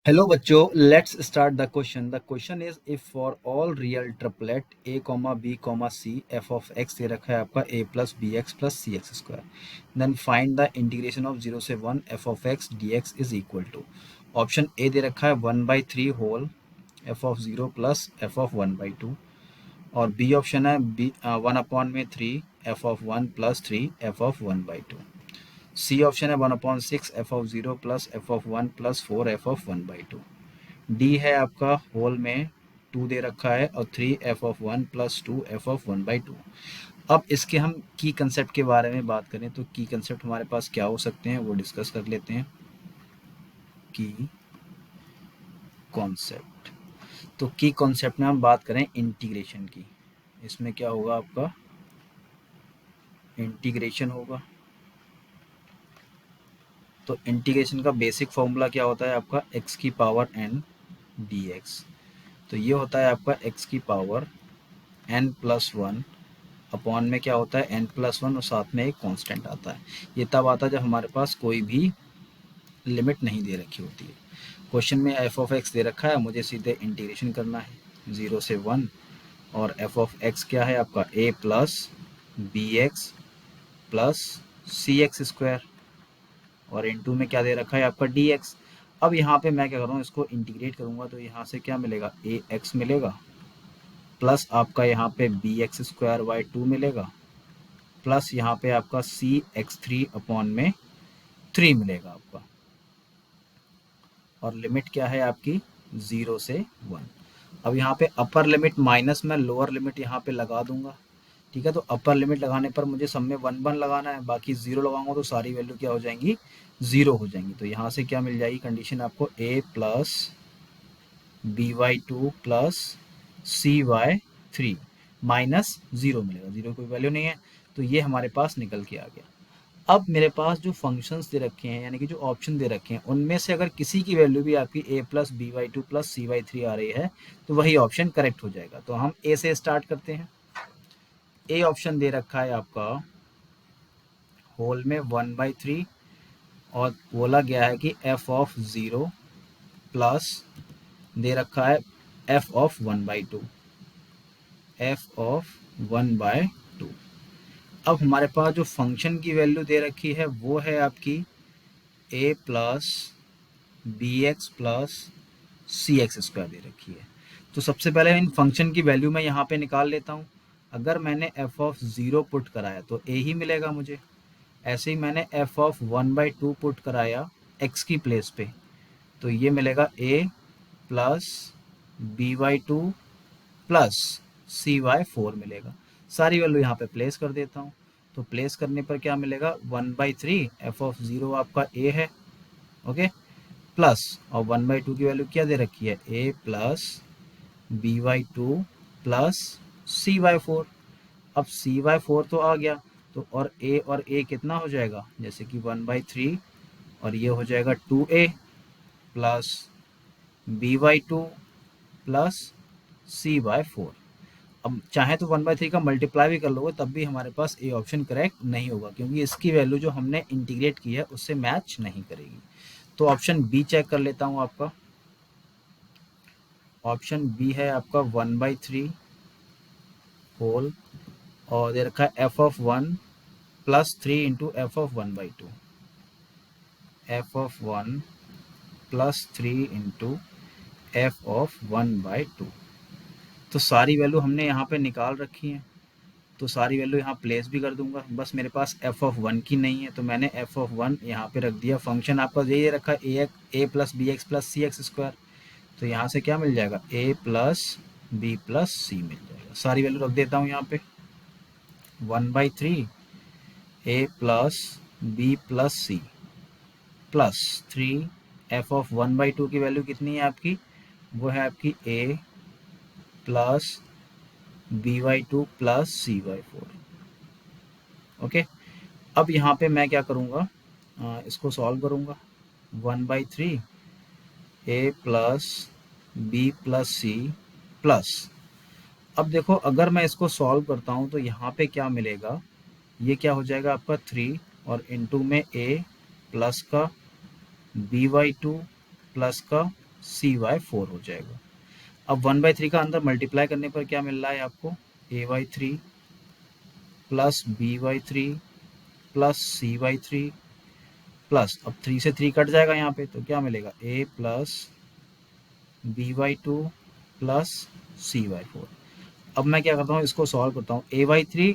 Hello बच्चों, let's start the question. The question is if for all real triplet a, b, c f of x दे रखा है आपका a plus bx plus cx square, then find the integration of 0 से 1 f of x dx is equal to. Option A दे रखा है 1/3 whole f of 0 plus f of 1/2 और B option है b 1/3 f of 1 plus 3 f of 1/2. C option है 1/6 f of 0 plus f of 1 plus 4 f of 1/2. D है आपका whole में 2 दे रखा है और 3 f of 1 plus 2 f of 1/2. अब इसके हम की कंसेप्ट के बारे में बात करें तो की कंसेप्ट हमारे पास क्या हो सकते हैं वो डिस्कस कर लेते हैं. की कॉन्सेप्ट, तो की कॉन्सेप्ट में हम बात करें इंटीग्रेशन की. इसमें क्या होगा आपका इंटीग्रेशन होगा. तो इंटीग्रेशन का बेसिक फॉर्मूला क्या होता है आपका x की पावर n dx. तो ये होता है आपका x की पावर n+1 अपॉन में क्या होता है n+1 और साथ में एक कांस्टेंट आता है. ये तब आता है जब हमारे पास कोई भी लिमिट नहीं दे रखी होती है. क्वेश्चन में f ऑफ x दे रखा है, मुझे सीधे इंटीग्रेशन करना है 0 से 1 और f ऑफ x क्या है आपका a plus B x plus C x square और इनटू में क्या दे रखा है आपका dx. अब यहाँ पे मैं क्या कर रहा हूँ, इसको इंटीग्रेट करूँगा तो यहाँ से क्या मिलेगा ए एक्स मिलेगा प्लस आपका यहाँ पे बी एक्स स्क्वायर बाई 2 मिलेगा प्लस यहाँ पे आपका सी एक्स 3 अपॉन में 3 मिलेगा आपका. और लिमिट क्या है आपकी 0 से 1. अब यहाँ पे अपर लिमिट माइनस में लोअर लिमिट यहाँ पे लगा दूंगा. ठीक है, तो अपर लिमिट लगाने पर मुझे सब में 1 लगाना है, बाकी 0 लगाऊंगा तो सारी वैल्यू क्या हो जाएंगी 0 हो जाएंगी. तो यहाँ से क्या मिल जाएगी कंडीशन आपको a plus by2 plus cy3 minus 0 मिलेगा. 0 कोई वैल्यू नहीं है तो ये हमारे पास निकल के आ गया. अब मेरे पास जो फंक्शंस दे रखे हैं यानी कि जो ऑप्शन दे रखे हैं उनमें से अगर किसी की वैल्यू भी आपकी a plus by2 plus cy3 आ रही है तो वही ऑप्शन करेक्ट हो जाएगा. तो हम a से स्टार्ट करते हैं. ए ऑप्शन दे रखा है आपका होल में 1/3 और बोला गया है कि f ऑफ 0 प्लस दे रखा है f ऑफ 1/2. f of 1/2. अब हमारे पास जो फंक्शन की वैल्यू दे रखी है वो है आपकी a plus B x plus C x square दे रखी है. तो सबसे पहले इन फंक्शन की वैल्यू मैं यहाँ पे निकाल लेता हूँ. अगर मैंने f ऑफ 0 पुट कराया तो a ही मिलेगा मुझे. ऐसे ही मैंने f ऑफ 1/2 पुट कराया x की प्लेस पे तो ये मिलेगा a plus b/2 plus cy4 मिलेगा. सारी वैल्यू यहाँ पे प्लेस कर देता हूँ. तो प्लेस करने पर क्या मिलेगा 1/3 f ऑफ 0 आपका a है. ओके, प्लस और 1/2 की वैल्यू क्या दे रखी है a plus b/2 plus cy4. अब cy4 तो आ गया तो और a कितना हो जाएगा जैसे कि 1/3 और ये हो जाएगा 2a plus b/2 plus cy4. अब चाहे तो 1/3 का मल्टीप्लाई भी कर लोगे तब भी हमारे पास ए ऑप्शन करेक्ट नहीं होगा क्योंकि इसकी वैल्यू जो हमने इंटीग्रेट की है उससे मैच नहीं करेगी. तो ऑप्शन बी चेक कर लेता हूँ आपका. ऑप्शन बी है आपका 1/3 होल और दे रखा है f of 1 plus 3 into F of 1/2. f of 1 plus 3 into F of 1/2. तो सारी वैल्यू हमने यहाँ पे निकाल रखी है तो सारी वैल्यू यहाँ प्लेस भी कर दूंगा. बस मेरे पास f ऑफ 1 की नहीं है तो मैंने f ऑफ 1 यहाँ पे रख दिया. फंक्शन आपका यही रखा है a plus B x plus C x square. तो यहाँ से क्या मिल जाएगा a plus B plus C मिल जाएगा. सारी वैल्यू रख देता हूँ यहाँ पे 1/3 a plus B plus C plus 3 f of 1/2 की वैल्यू कितनी है आपकी वो है आपकी a plus b/2 plus c/4. Okay, अब यहाँ पे मैं क्या करूँगा इसको सॉल्व करूँगा 1/3 a plus B plus C plus. अब देखो अगर मैं इसको सॉल्व करता हूँ तो यहाँ पे क्या मिलेगा ये क्या हो जाएगा आपका 3 और इनटू में a प्लस का b/2 प्लस का cy4 हो जाएगा। अब 1/3 का अंदर मल्टीप्लाई करने पर क्या मिल रहा है आपको, a/3 plus b/3 plus c/3 plus, अब 3 से 3 कट जाएगा यहाँ पे, तो क्या मिलेगा, a plus b/2 plus c/4। अब मैं क्या करता हूँ, इसको सॉल्व करता हूँ, a/3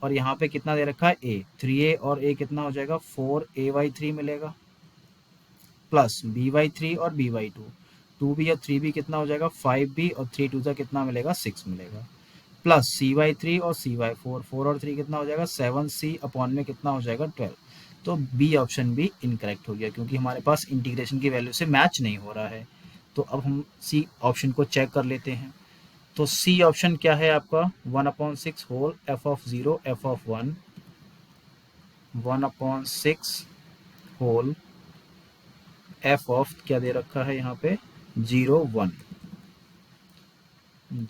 और यहाँ पे कितना दे रखा है a, 3a और a कितना हो जाएगा 4a/3 मिलेगा, प्लस b/3 और b/2, 2b और 3b कितना हो जाएगा 5b और 3 2 कितना मिलेगा 6 मिलेगा, प्लस c/3 और c/4, 4 और 3 कितना हो जाएगा 7c अपॉन में कितना हो जाएगा 12। तो बी ऑप्शन भी इनकरेक्ट हो गया क्योंकि हमारे पास इंटीग्रेशन की वैल्यू से मैच नहीं हो रहा है। तो अब हम सी ऑप्शन को चेक कर लेते हैं। तो सी ऑप्शन क्या है आपका, 1/6 whole F of 0 F of 1, 1/6 whole F of क्या दे रखा है यहाँ पे 0 1,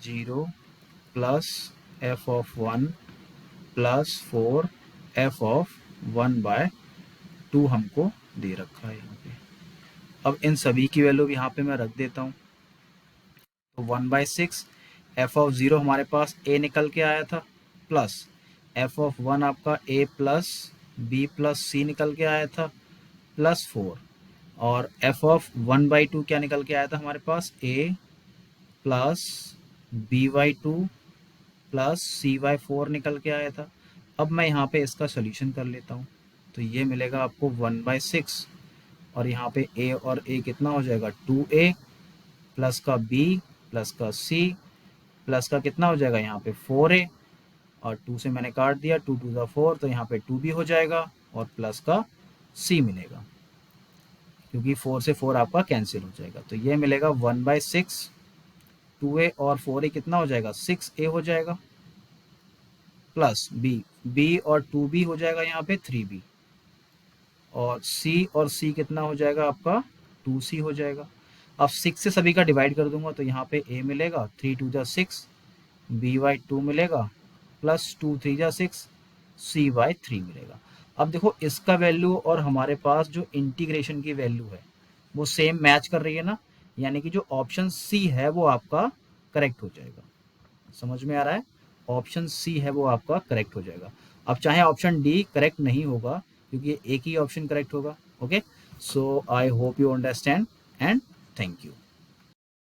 0 plus F of 1 plus 4 F of 1/2 हमको दे रखा है यहाँ पे। अब इन सभी की वैल्यू यहाँ पे मैं रख देता हूँ। तो 1/6 एफ ऑफ 0 हमारे पास a निकल के आया था, प्लस एफ ऑफ 1 आपका a plus b plus c निकल के आया था, प्लस 4, और एफ ऑफ 1/2 क्या निकल के आया था हमारे पास, a plus b/2 plus c/4 निकल के आया था। अब मैं यहाँ पे इसका सोल्यूशन कर लेता हूँ। तो ये मिलेगा आपको 1/6 और यहाँ पे a और a कितना हो जाएगा 2a प्लस का b प्लस का c प्लस का कितना हो जाएगा यहाँ पे 4a, और 2 से मैंने काट दिया, 2 2 4, तो यहाँ पे 2b हो जाएगा और प्लस का c मिलेगा क्योंकि 4 से 4 आपका कैंसिल हो जाएगा। तो ये मिलेगा 1/6, 2a और 4a कितना हो जाएगा 6a हो जाएगा, प्लस b और 2b हो जाएगा यहाँ पे 3b, और c कितना हो जाएगा आपका 2c हो जाएगा। अब 6 से सभी का डिवाइड कर दूंगा तो यहाँ पे a मिलेगा 3 2 6, b/2 मिलेगा प्लस 2 3 6, c/3 मिलेगा। अब देखो इसका वैल्यू और हमारे पास जो इंटीग्रेशन की वैल्यू है वो सेम मैच कर रही है ना, यानी कि जो ऑप्शन सी है वो आपका करेक्ट हो जाएगा। समझ में आ रहा है, ऑप्शन सी है वो आपका करेक्ट हो जाएगा। अब चाहे ऑप्शन डी करेक्ट नहीं होगा क्योंकि एक ही ऑप्शन करेक्ट होगा। Okay, so I hope you understand and thank you.